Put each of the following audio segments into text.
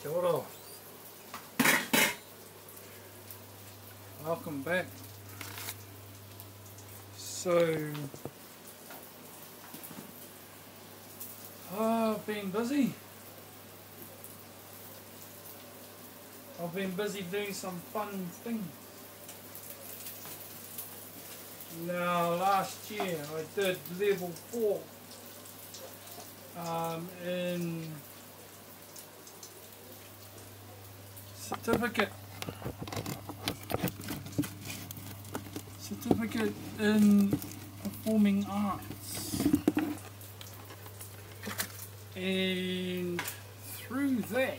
Kia ora. Welcome back. So, I've been busy. I've been busy doing some fun things. Now, last year I did level 4 in certificate in performing arts, and through that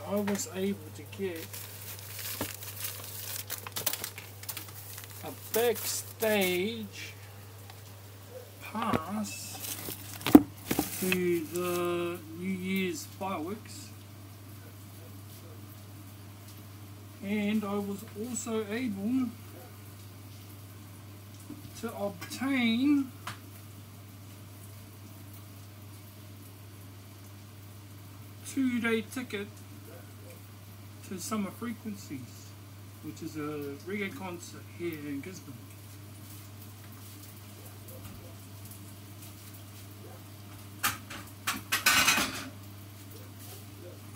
I was able to get a backstage pass to the New Year's fireworks, and I was also able to obtain a 2-day ticket to Summer Frequencies, which is a reggae concert here in Gisborne.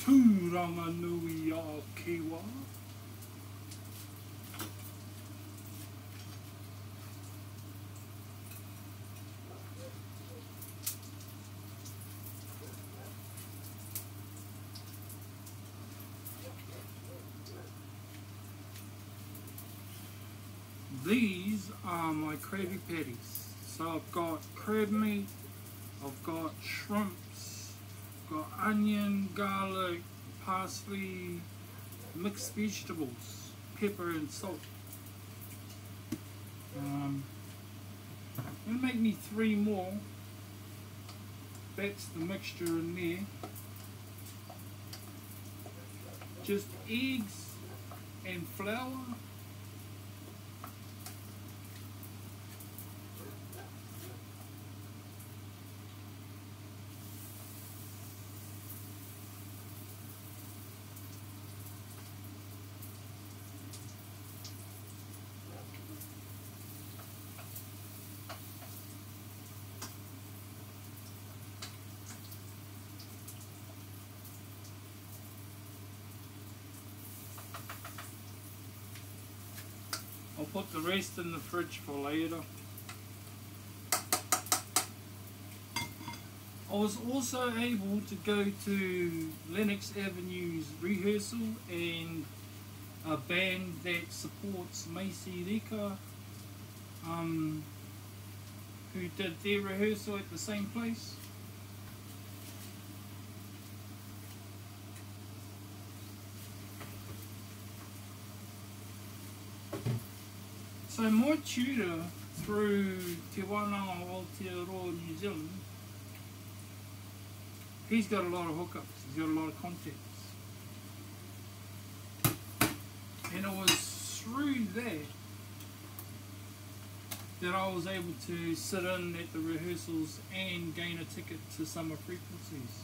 Tūranga nui a Kiwa. These are my Krabby Patties. So I've got crab meat, I've got shrimps, I've got onion, garlic, parsley, mixed vegetables, pepper and salt. It'll make me 3 more. That's the mixture in there. Just eggs and flour. I'll put the rest in the fridge for later. I was also able to go to Lennox Avenue's rehearsal, and a band that supports Macy Rika, who did their rehearsal at the same place. So my tutor through Te Whanau Aotearoa, New Zealand, he's got a lot of hookups, he's got a lot of contacts. And it was through that I was able to sit in at the rehearsals and gain a ticket to Summer Frequencies.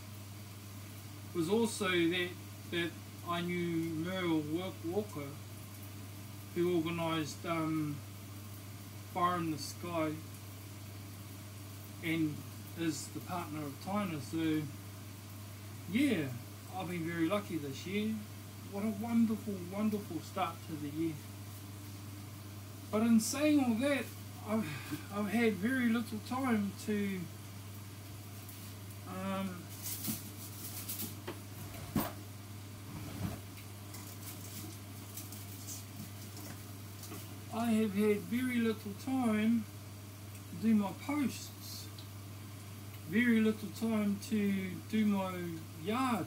It was also that I knew Merle Walker, who organised Fire in the Sky and is the partner of Tina. So yeah, I've been very lucky this year. What a wonderful, wonderful start to the year. But in saying all that, I've had very little time to I have had very little time to do my posts, very little time to do my yard.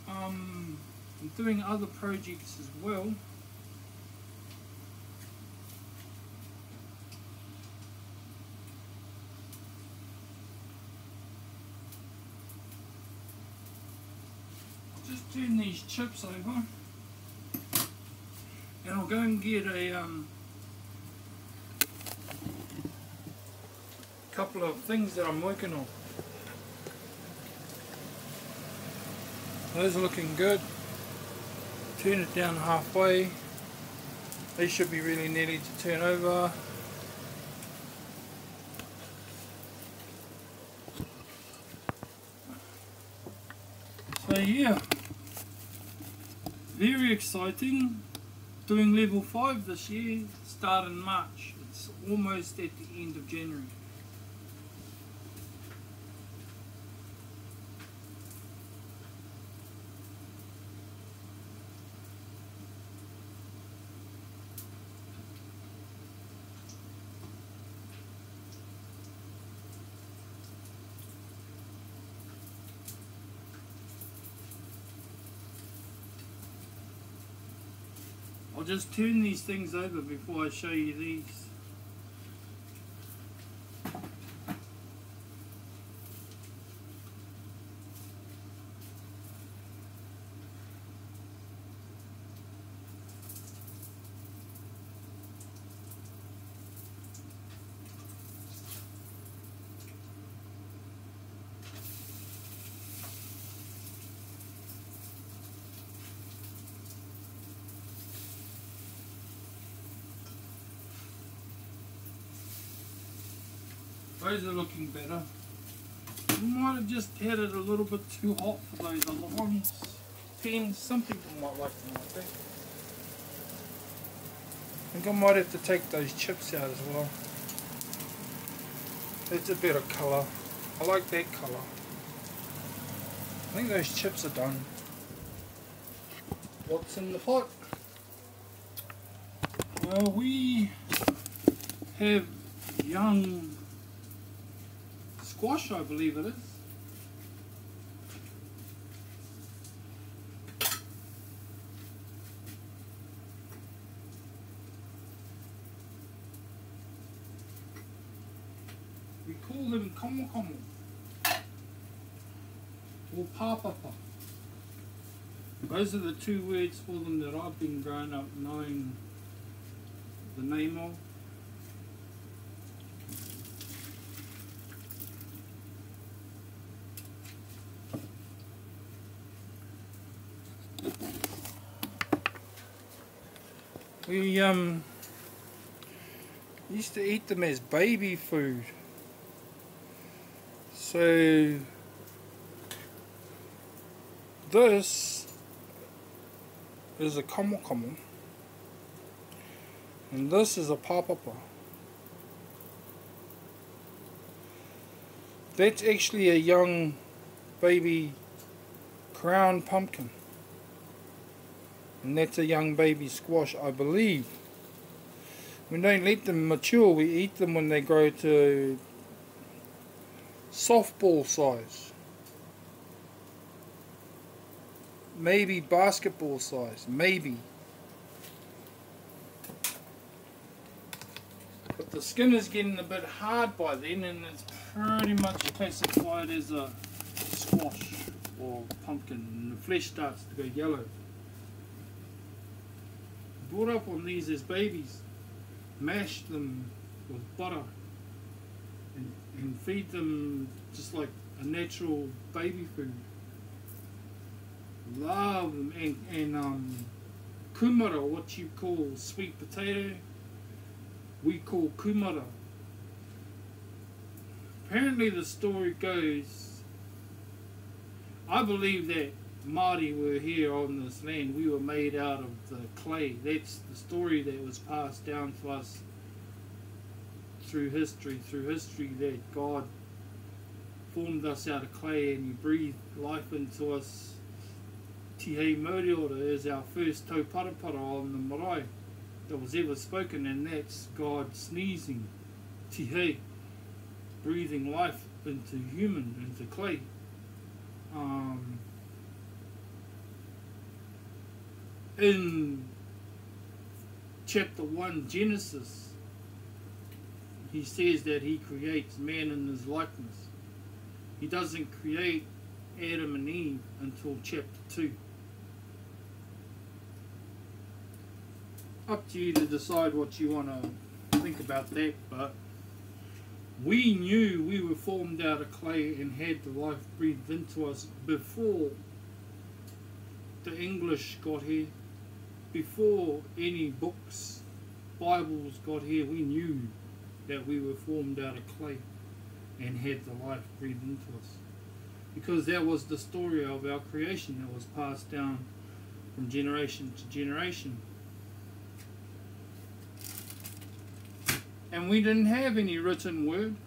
I'm doing other projects as well. turn these chips over, and I'll go and get a couple of things that I'm working on. Those are looking good. Turn it down halfway. They should be really nearly to turn over. So yeah, very exciting. Doing level 5 this year, start in March. It's almost at the end of January. I'll just turn these things over before I show you these. Those are looking better. You might have just had it a little bit too hot for those other ones. Pens, some people might like them like that. I think I might have to take those chips out as well. That's a better colour. I like that colour. I think those chips are done. What's in the pot? Well, we have young squash, I believe it is. We call them komo komo or papapa. Those are the two words for them that I've been growing up knowing the name of. We used to eat them as baby food. So this is a komo komo and this is a papapa. That's actually a young baby crown pumpkin. And that's a young baby squash, I believe. We don't let them mature, we eat them when they grow to softball size. Maybe basketball size, maybe. But the skin is getting a bit hard by then and it's pretty much classified as a squash or pumpkin and the flesh starts to go yellow. Brought up on these as babies, mash them with butter and feed them just like a natural baby food. Love them. And kumara, what you call sweet potato, we call kumara. Apparently the story goes, I believe that Māori were here on this land, we were made out of the clay. That's the story that was passed down to us through history, that God formed us out of clay and He breathed life into us. Tihei Moriora is our first tauparapara on the marae that was ever spoken, and that's God sneezing, Tihei, breathing life into clay. In chapter 1 Genesis, He says that He creates man in His likeness. He doesn't create Adam and Eve until chapter 2. up to you to decide what you want to think about that, but we knew we were formed out of clay and had the life breathed into us before the English got here, before any books, Bibles got here. We knew that we were formed out of clay and had the life breathed into us, because that was the story of our creation that was passed down from generation to generation. And we didn't have any written word.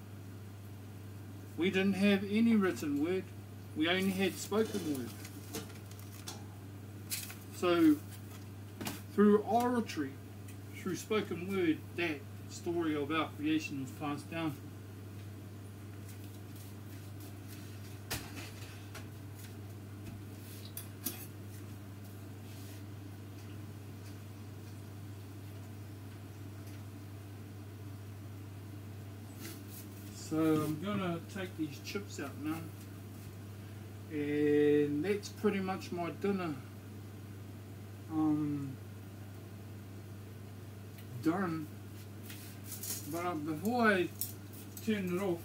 We didn't have any written word. We only had spoken word. So, through oratory, through spoken word, that story of our creation was passed down. So I'm going to take these chips out now, and that's pretty much my dinner done. But before I turn it off,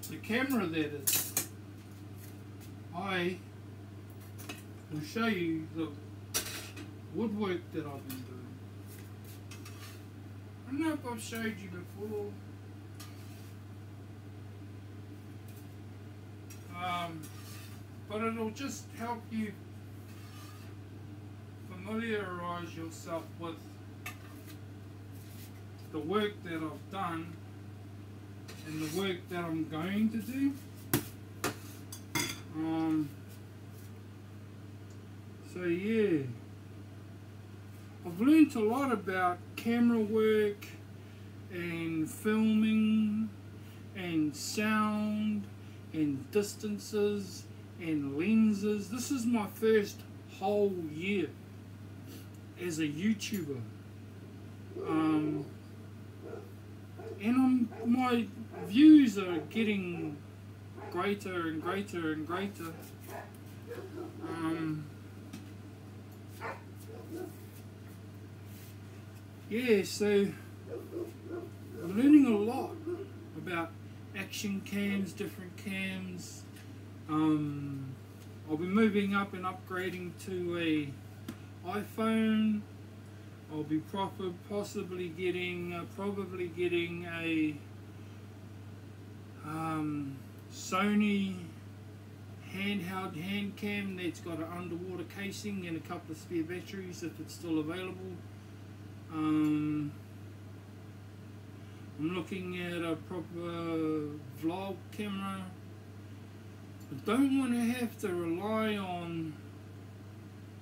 the camera that is, I will show you the woodwork that I've been doing. I don't know if I've showed you before. But it'll just help you familiarize yourself with the work that I've done and the work that I'm going to do. So yeah, I've learned a lot about camera work and filming and sound and distances and lenses. This is my first whole year as a YouTuber. And my views are getting greater and greater and greater. Yeah, so I'm learning a lot about action cams, different cams. I'll be moving up and upgrading to a iPhone. I'll be possibly getting a Sony handheld hand cam that's got an underwater casing and a couple of spare batteries if it's still available. I'm looking at a proper vlog camera. I don't want to have to rely on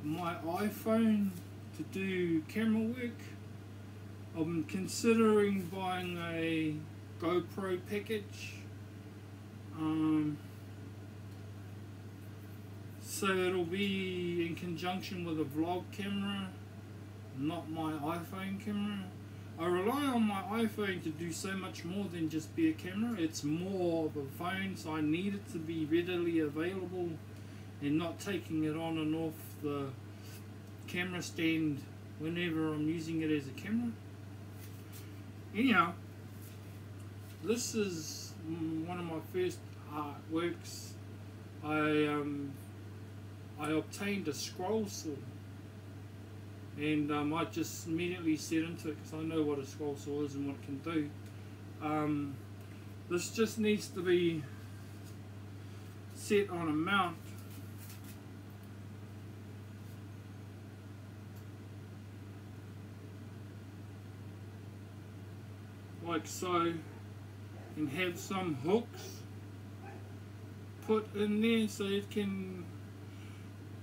my iPhone to do camera work. I'm considering buying a GoPro package. So it'll be in conjunction with a vlog camera, not my iPhone camera. I rely on my iPhone to do so much more than just be a camera. It's more of a phone, so I need it to be readily available and not taking it on and off the camera stand whenever I'm using it as a camera. Anyhow, this is one of my first artworks. I obtained a scroll saw, and I just immediately set into it because I know what a scroll saw is and what it can do. This just needs to be set on a mount, like so, and have some hooks put in there so it can,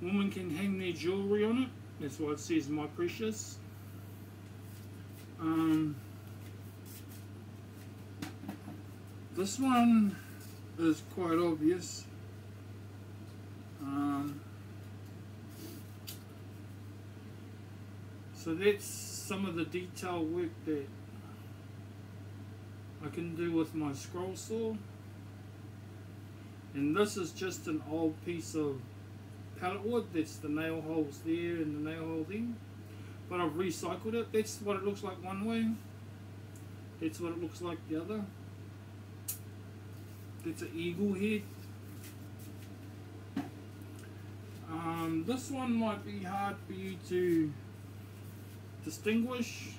women can hang their jewellery on it. That's why it says my precious. This one is quite obvious. So that's some of the detail work that I can do with my scroll saw. And this is just an old piece of pallet wood. That's the nail holes there and the nail hole there. But I've recycled it. That's what it looks like one way. That's what it looks like the other. That's an eagle head. This one might be hard for you to distinguish.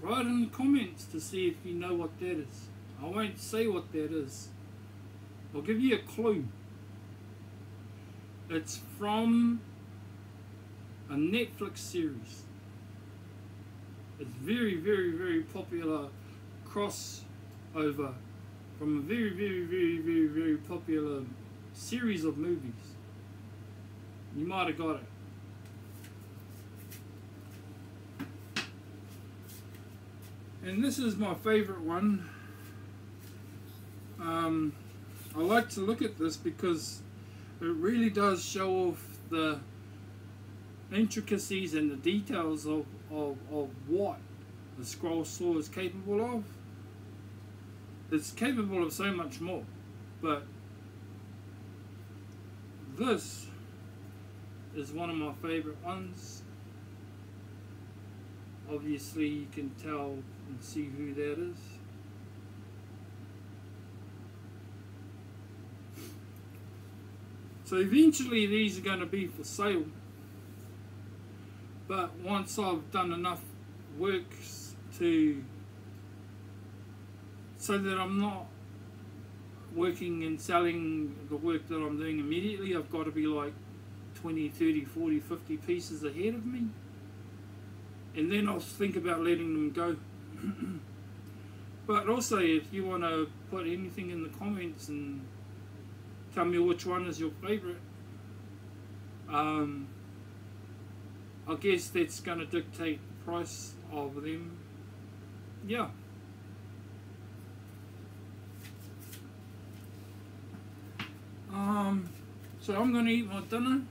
Write in the comments to see if you know what that is. I won't say what that is. I'll give you a clue. It's from a Netflix series. It's very, very, very popular crossover from a very, very, very, very, very popular series of movies. You might have got it. And this is my favorite one. I like to look at this because it really does show off the intricacies and the details of what the scroll saw is capable of. It's capable of so much more, but this is one of my favorite ones. Obviously you can tell and see who that is. So eventually these are going to be for sale, but once I've done enough work so that I'm not working and selling the work that I'm doing immediately, I've got to be like 20, 30, 40, 50 pieces ahead of me, and then I'll think about letting them go. But also, if you want to put anything in the comments and tell me which one is your favorite, I guess that's going to dictate the price of them. Yeah. So I'm going to eat my dinner.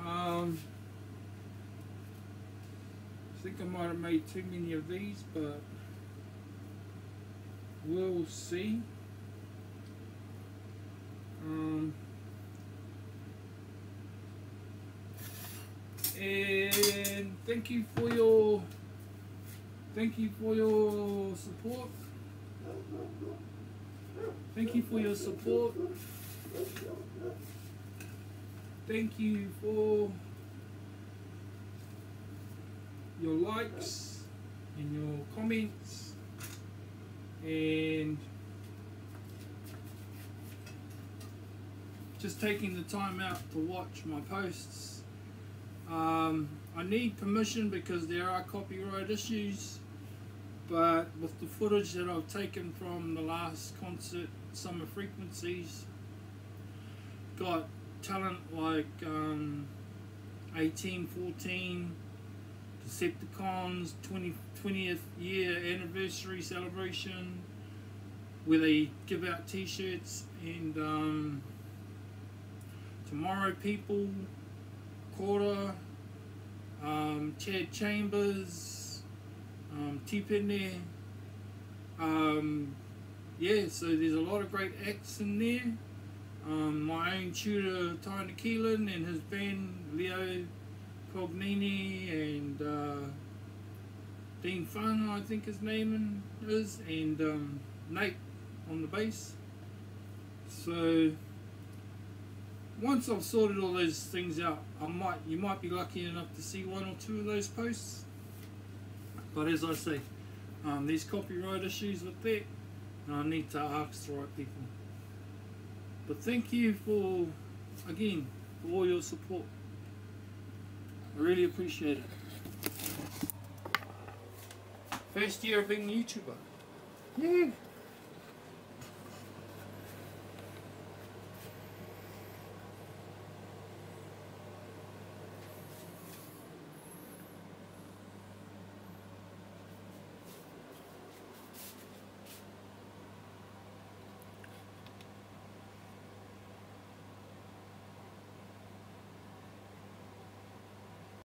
I think I might have made too many of these, but we'll see. And thank you for your support. Thank you for your support. Thank you for your likes and your comments, and just taking the time out to watch my posts. I need permission because there are copyright issues, but with the footage that I've taken from the last concert, Summer Frequencies, got talent like 1814, Decepticons 20th year anniversary celebration, where they give out t-shirts, and Tomorrow People, Ora, Chad Chambers, T-Pin yeah, so there's a lot of great acts in there. My own tutor Tyner Keelan and his band Leo Cognini, and Dean Fung, I think his name is, and Nate on the bass. So once I've sorted all those things out, you might be lucky enough to see one or two of those posts. But as I say, there's copyright issues with that, and I need to ask the right people. But thank you for, again, for all your support. I really appreciate it. First year of being a YouTuber. Yeah.